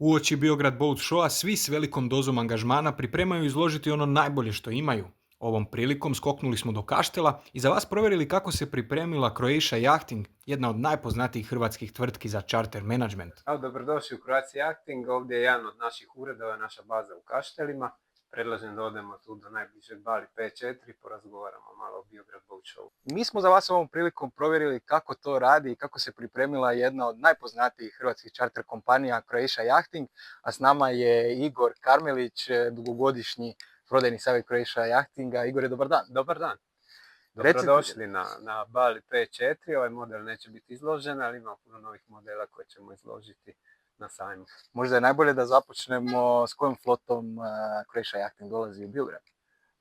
Uoči Biograd Boat Showa svi s velikom dozom angažmana pripremaju izložiti ono najbolje što imaju. Ovom prilikom skoknuli smo do Kaštela i za vas provjerili kako se pripremila Croatia Yachting, jedna od najpoznatijih hrvatskih tvrtki za charter management. Dobrodošli u Croatia Yachting, ovdje je jedan od naših uredova, naša baza u Kaštelima. Predlažem da odemo tu do najbližeg Bali P4, porazgovaramo malo o Biograd Boat Showu. Mi smo za vas ovom prilikom provjerili kako to radi i kako se pripremila jedna od najpoznatijih hrvatskih charter kompanija Croatia Yachting, a s nama je Igor Karmelić, dugogodišnji prodajni savjet Croatia Yachtinga. Igor, dobar dan. Dobar dan. Dobrodošli na Bali P4, ovaj model neće biti izložen, ali ima puno novih modela koje ćemo izložiti na sajmu. Možda je najbolje da započnemo s kojom flotom Croatia Yachting dolazi u Biograd.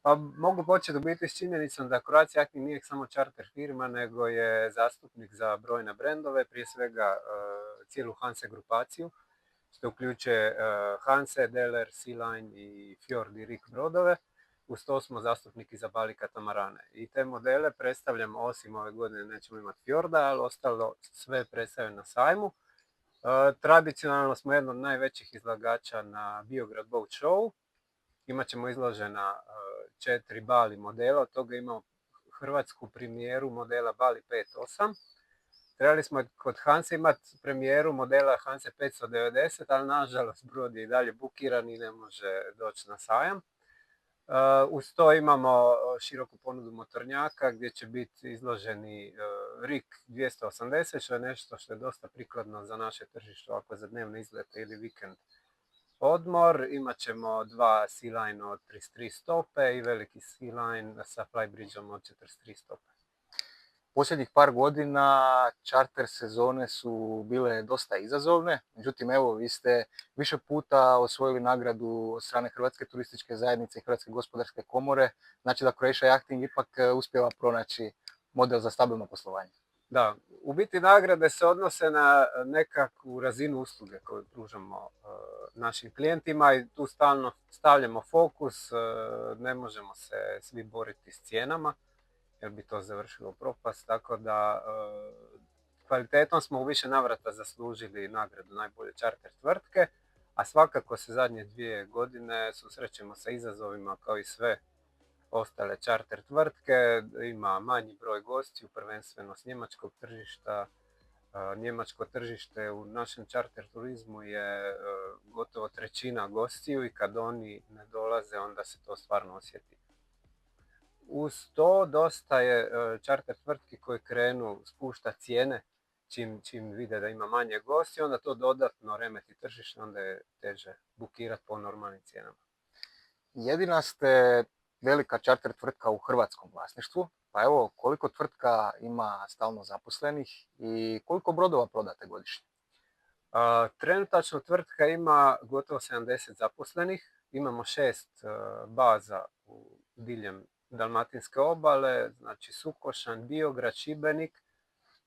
Pa mogu početi u biti s činjenicom da Croatia Yachting nije samo charter firma, nego je zastupnik za brojne brendove, prije svega cijelu Hanse grupaciju, što uključuje Hanse, Deler, Sea Line i Fjord i Rik brodove. Uz to smo zastupniki za Bali katamarane. I te modele predstavljamo, osim ove godine nećemo imati Fjorda, ali ostalo sve predstavljamo na sajmu. Tradicionalno smo jedan od najvećih izlagača na Biograd Boat Showu. Imaćemo izložena 4 Bali modela, od toga imamo hrvatsku premijeru modela Bali 5.8. Trebali smo kod Hanse imati premijeru modela Hanse 590, ali nažalost brod je i dalje bukiran i ne može doći na sajam. Uz to imamo široku ponudu motornjaka gdje će biti izloženi Rik 280, što je nešto što je dosta prikladno za naše tržište, ako za dnevne izlete ili vikend odmor. Imat ćemo dva Sea Line od 33 stope i veliki Sea Line sa flybridgeom od 43 stope. Posljednjih par godina charter sezone su bile dosta izazovne, međutim evo vi ste više puta osvojili nagradu od strane Hrvatske turističke zajednice i Hrvatske gospodarske komore, znači da Croatia Yachting ipak uspijeva pronaći model za stabilno poslovanje. Da, u biti nagrade se odnose na nekakvu razinu usluge koju pružamo našim klijentima i tu stalno stavljamo fokus, ne možemo se svi boriti s cijenama jer bi to završilo u propast, tako da kvalitetom smo u više navrata zaslužili nagradu najbolje charter tvrtke, a svakako se zadnje 2 godine susrećemo sa izazovima kao i sve ostale charter tvrtke. Ima manji broj gostiju, prvenstveno s njemačkog tržišta. Njemačko tržište u našem charter turizmu je gotovo 1/3 gostiju i kad oni ne dolaze onda se to stvarno osjeti. Uz to dosta je charter tvrtki koji krenu spušta cijene čim vide da ima manje gosti, onda to dodatno remeti tržište, onda je teže bukirati po normalnim cijenama. Jedina ste velika charter tvrtka u hrvatskom vlasništvu, pa evo koliko tvrtka ima stalno zaposlenih i koliko brodova prodate godišnje? Trenutačno tvrtka ima gotovo 70 zaposlenih, imamo 6 baza diljem Dalmatinske obale, znači Sukošan, Biograd, Šibenik,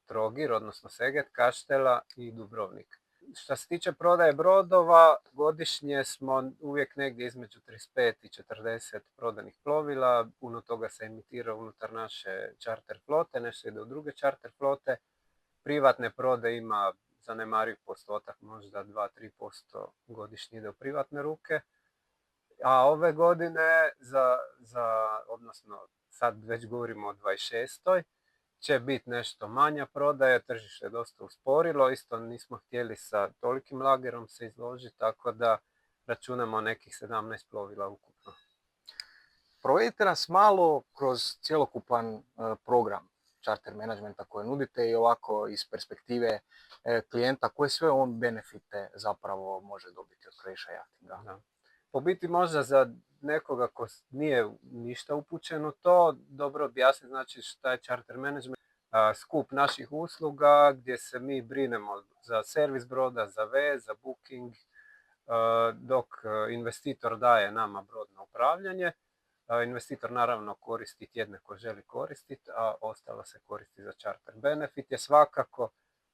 Trogir, odnosno Seget, Kaštela i Dubrovnik. Što se tiče prodaje brodova, godišnje smo uvijek negdje između 35 i 40 prodanih plovila, puno toga se emitira unutar naše charter flote, nešto ide u druge charter flote. Privatne prode ima zanemariv postotak, možda 2-3% godišnje ide u privatne ruke. A ove godine, odnosno sad već govorimo o 26. će biti nešto manja prodaja, tržište je dosta usporilo, isto nismo htjeli sa tolikim lagerom se izložiti, tako da računamo nekih 17 plovila ukupno. Provedite nas malo kroz cjelokupan program charter managementa koje nudite i ovako iz perspektive klijenta, koje sve on benefite zapravo može dobiti od Croatia Yachtinga. Da. Po biti možda za nekoga ko nije ništa upućen u to, dobro objasniti znači šta je charter management. Skup naših usluga gdje se mi brinemo za servis broda, za vez, za booking, dok investitor daje nama brod na upravljanje. Investitor naravno koristi tjedne koje želi koristiti, a ostalo se koristi za charter. Benefit je svakako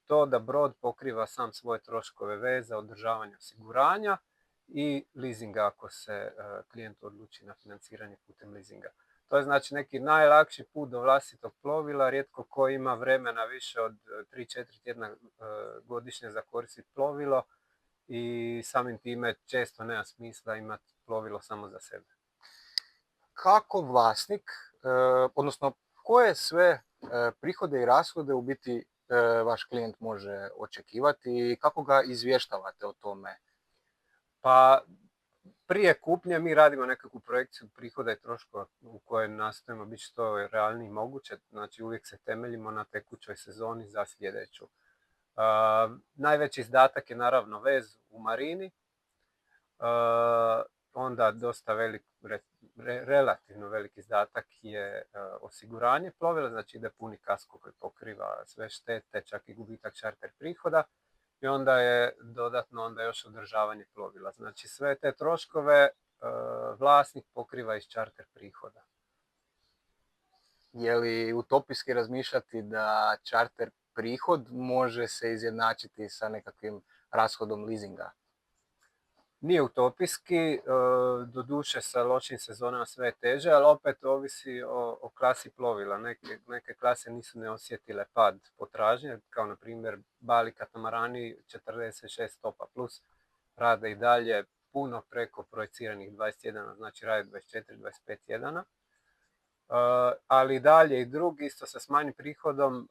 to da brod pokriva sam svoje troškove veza, održavanja, osiguranja i leasinga ako se klijent odluči na financiranje putem leasinga. To je znači neki najlakši put do vlastitog plovila, rijetko ko ima vremena više od 3-4 tjedna godišnje za koristiti plovilo i samim time često nema smisla imati plovilo samo za sebe. Kako vlasnik, odnosno koje sve prihode i rashode u biti vaš klijent može očekivati i kako ga izvještavate o tome? Pa prije kupnje mi radimo nekakvu projekciju prihoda i troškova u kojoj nastojimo biti što realnije moguće, znači uvijek se temeljimo na tekućoj sezoni za sljedeću. Najveći izdatak je naravno vez u marini, onda dosta relativno velik izdatak je osiguranje plovila, znači ide puni kasko koji pokriva sve štete, čak i gubitak čarter prihoda. I onda je dodatno još održavanje plovila. Znači sve te troškove vlasnik pokriva iz čarter prihoda. Je li utopijski razmišljati da čarter prihod može se izjednačiti sa nekakvim rashodom leasinga? Nije utopijski, doduše sa lošim sezonama sve je teže, ali opet ovisi o klasi plovila. Neke klase nisu ne osjetile pad potražnje, kao na primjer Bali katamarani 46 stopa plus rade i dalje puno preko projeciranih 21, znači rade 24-25 jedana. Ali i dalje i drugi isto sa smanjenim prihodom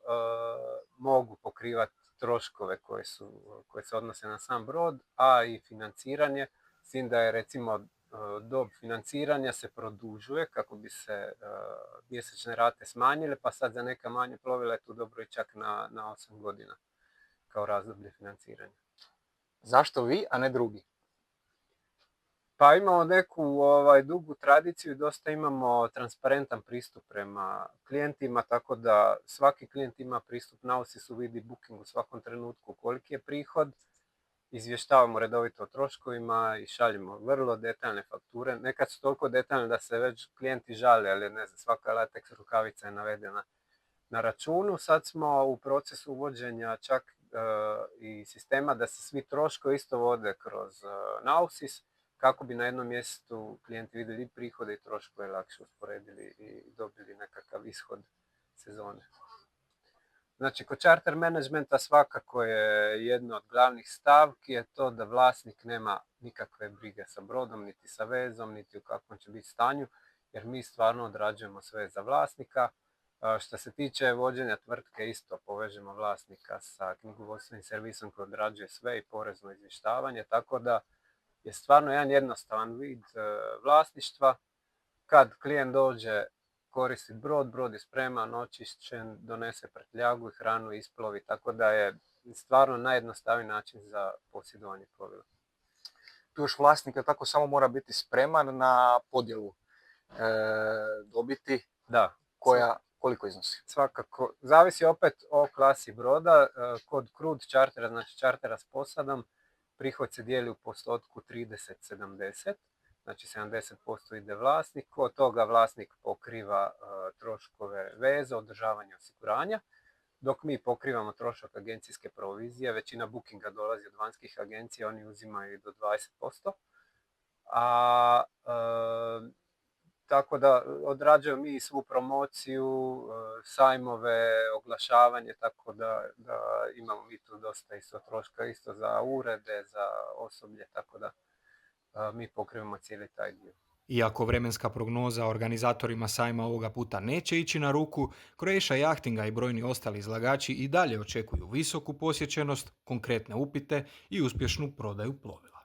mogu pokrivati troškove koje se odnose na sam brod, a i financiranje, s tim da je recimo dob financiranja se produžuje kako bi se mjesečne rate smanjile, pa sad za neka manje plovila je tu dobro i čak na 8 godina kao razdoblje financiranja. Zašto vi, a ne drugi? Pa imamo neku dugu tradiciju i dosta imamo transparentan pristup prema klijentima, tako da svaki klijent ima pristup Nausisu, vidi booking u svakom trenutku koliki je prihod, izvještavamo redovito o troškovima i šaljemo vrlo detaljne fakture. Nekad su toliko detaljne da se već klijenti žale, ali ne znam, svaka latex rukavica je navedena na računu. Sad smo u procesu uvođenja čak i sistema da se svi troškovi isto vode kroz Nausis, kako bi na jednom mjestu klijenti vidjeli i prihode i troškove lakše usporedili i dobili nekakav ishod sezone. Znači, kod charter managementa svakako je jedno od glavnih stavki je to da vlasnik nema nikakve brige sa brodom, niti sa vezom, niti u kakvom će biti stanju, jer mi stvarno odrađujemo sve za vlasnika. Što se tiče vođenja tvrtke, isto povežemo vlasnika sa knjigovodstvenim servisom koji odrađuje sve i porezno izvještavanje, tako da je stvarno jedan jednostavan vid vlasništva. Kad klijent dođe koristiti brod je spreman, očišćen, donese prtljagu i hranu, isplovi, tako da je stvarno najjednostavniji način za posjedovanje plovila. Tu još vlasnika tako samo mora biti spreman na podjelu dobiti. Da. Koliko iznosi? Svakako. Zavisi opet o klasi broda. Kod crude chartera, znači chartera s posadom, prihod se dijeli u postotku 30-70, znači 70% ide vlasniku, od toga vlasnik pokriva troškove veze, održavanja osiguranja, dok mi pokrivamo trošak agencijske provizije. Većina bookinga dolazi od vanjskih agencija, oni uzimaju do 20%. Tako da odrađujemo mi svu promociju, sajmove, oglašavanje, tako da imamo mi tu dosta isto troška, isto za urede, za osoblje, tako da mi pokrivamo cijeli taj dio. Iako vremenska prognoza organizatorima sajma ovoga puta neće ići na ruku, Croatia Yachtinga i brojni ostali izlagači i dalje očekuju visoku posjećenost, konkretne upite i uspješnu prodaju plovila.